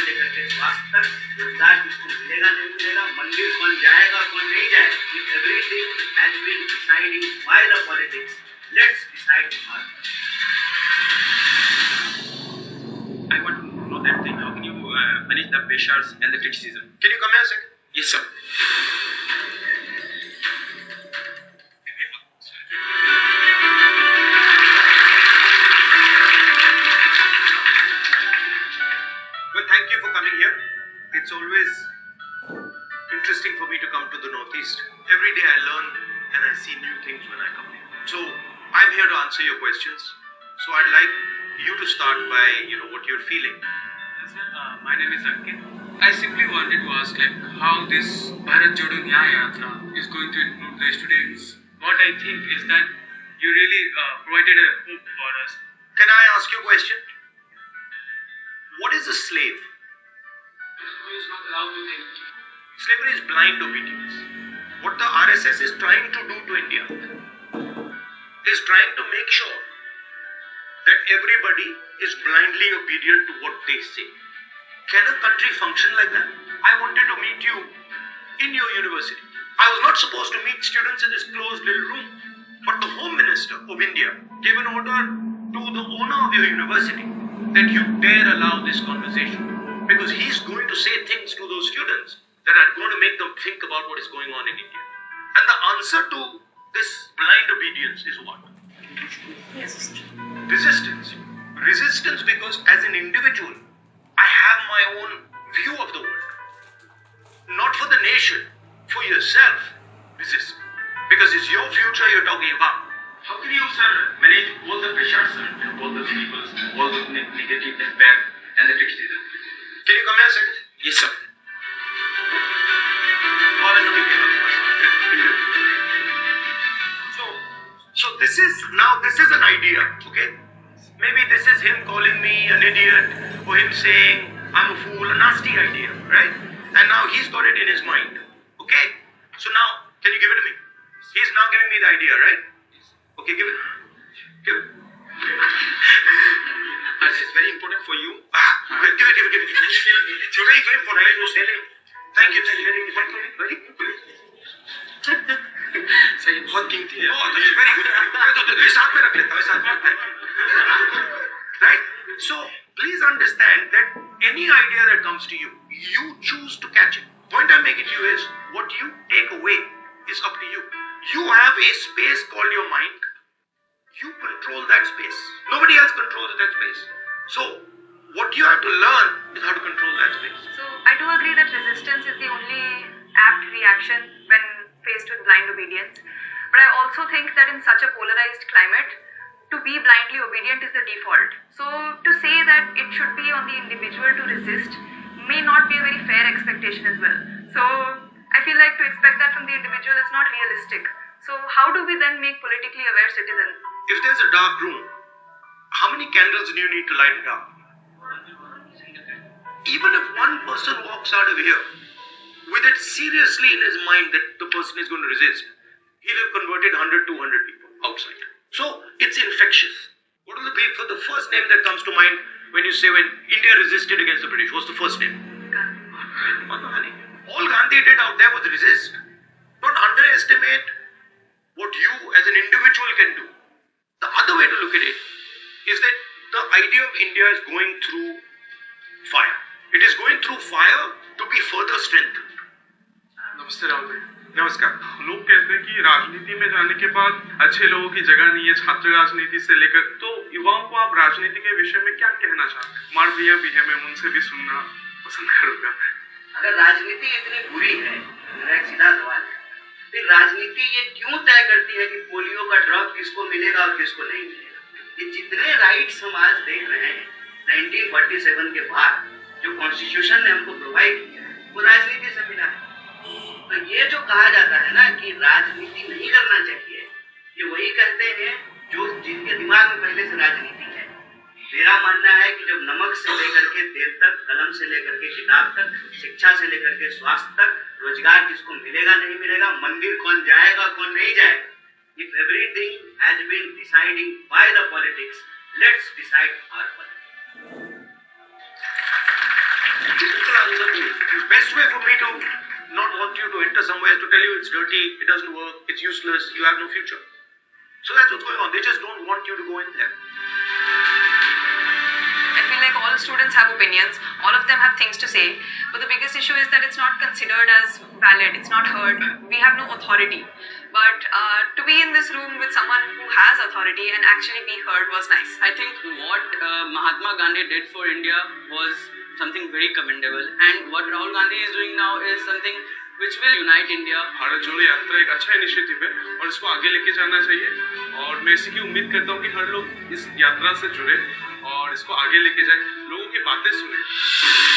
से लेकर के स्वास्थ्य तक, रोजगार किसको मिलेगा नहीं मिलेगा, मंदिर कौन जाएगा कौन नहीं जाएगा, if everything has been decided by the politics, let's decide our. I want to know that thing. How can you manage the pressures and the criticism? Can you come here a second? Yes, sir. Well, thank you for coming here. It's always interesting for me to come to the Northeast. Every day I learn and I see new things when I come here. So I'm here to answer your questions. So I'd like you to start by, what you're feeling. Sir, my name is Ankit. I simply wanted to ask how this Bharat Jodo Nyay Yatra is going to include the students. What I think is that you really provided a hope for us. Can I ask you a question? What is a slave? Who is not allowed to think. Slavery is blind obedience. What the RSS is trying to do to India is trying to make sure that everybody is blindly obedient to what they say. Can a country function like that? I wanted to meet you in your university. I was not supposed to meet students in this closed little room, but the Home Minister of India gave an order to the owner of your university that you dare allow this conversation, because he's going to say things to those students that are going to make them think about what is going on in India. And the answer to this blind obedience is what? Resistance. Resistance because as an individual, I have my own view of the world. Not for the nation, for yourself. Resist. Because it's your future you're talking about. How can you, sir, manage all the pressures and all the people's, all the negative impact and the criticism? Can you come here a second? Yes, sir. So this is an idea, okay? Maybe this is him calling me an idiot or him saying I'm a fool, a nasty idea, right? And now he's got it in his mind, okay? So now, can you give it to me? He's now giving me the idea, right? Okay, give it. Give it. This is very important for you. Give it. It's very important. Thank you. Very good. सही बहुत कीमती है. Very good. साथ में रख लेता हूँ, साथ में. Right? So, please understand that any idea that comes to you, you choose to catch it. Point I'm making to you is, what you take away is up to you. You have a space called your mind. You control that space. Nobody else controls that space. So, what you have to learn is how to control that space. So, I do agree that resistance is the only apt reaction when faced with blind obedience. But I also think that in such a polarized climate, to be blindly obedient is the default. So, to say that it should be on the individual to resist may not be a very fair expectation as well. So, I feel like to expect that from the individual is not realistic. So, how do we then make politically aware citizens? If there's a dark room, how many candles do you need to light it up? Even if one person walks out of here with it seriously in his mind that the person is going to resist, he'll have converted 100, 200 people outside. So, it's infectious. What is the first name that comes to mind when you say when India resisted against the British? What's the first name? Gandhi. All Gandhi did out there was resist. Don't underestimate what you as an individual can do. The other way to look at it is that the idea of India is going through fire. It is going through fire to be further strengthened. नमस्ते राहुल भाई. नमस्कार. लोग कहते हैं कि राजनीति में जाने के बाद अच्छे लोगों की जगह नहीं है, छात्र राजनीति से लेकर. तो युवाओं को आप राजनीति के विषय में क्या कहना चाहते हैं? हमारे भैया भी है, मैं उनसे भी सुनना पसंद करूंगा. अगर राजनीति इतनी बुरी है, मेरा एक सीधा सवाल है, फिर राजनीति ये क्यों तय करती है कि पोलियो का ड्रॉप किसको मिलेगा और किसको नहीं मिलेगा? ये जितने राइट्स हम आज देख रहे हैं 1947 के बाद जो कॉन्स्टिट्यूशन ने हमको प्रोवाइड किया है वो राजनीति से मिला है. तो ये जो कहा जाता है ना कि राजनीति नहीं करना चाहिए, ये वही कहते हैं जो जिनके दिमाग में पहले से राजनीति है. मेरा मानना है कि जब नमक से लेकर के तेल तक, कलम से लेकर के किताब तक, शिक्षा से लेकर के स्वास्थ्य तक, रोजगार किसको मिलेगा नहीं मिलेगा, मंदिर कौन जाएगा कौन नहीं जाएगा, if everything has been decided by the politics, let's decide our politics. The best way for me to not want you to enter somewhere is to tell you it's dirty, it doesn't work, it's useless, you have no future. So that's what's going on. They just don't want you to go in there. I feel like all students have opinions, all of them have things to say, but the biggest issue is that it's not considered as valid, it's not heard, we have no authority. But to be in this room with someone who has authority and actually be heard was nice. I think what Mahatma Gandhi did for India was something very commendable, and what Rahul Gandhi is doing now is something which will unite India. Bharat जोड़ो यात्रा एक अच्छा initiative है और इसको आगे लेके जाना चाहिए, और मैं इसी की उम्मीद करता हूँ कि हर लोग इस यात्रा से जुड़े और इसको आगे लेके जाए, लोगों की बातें सुने.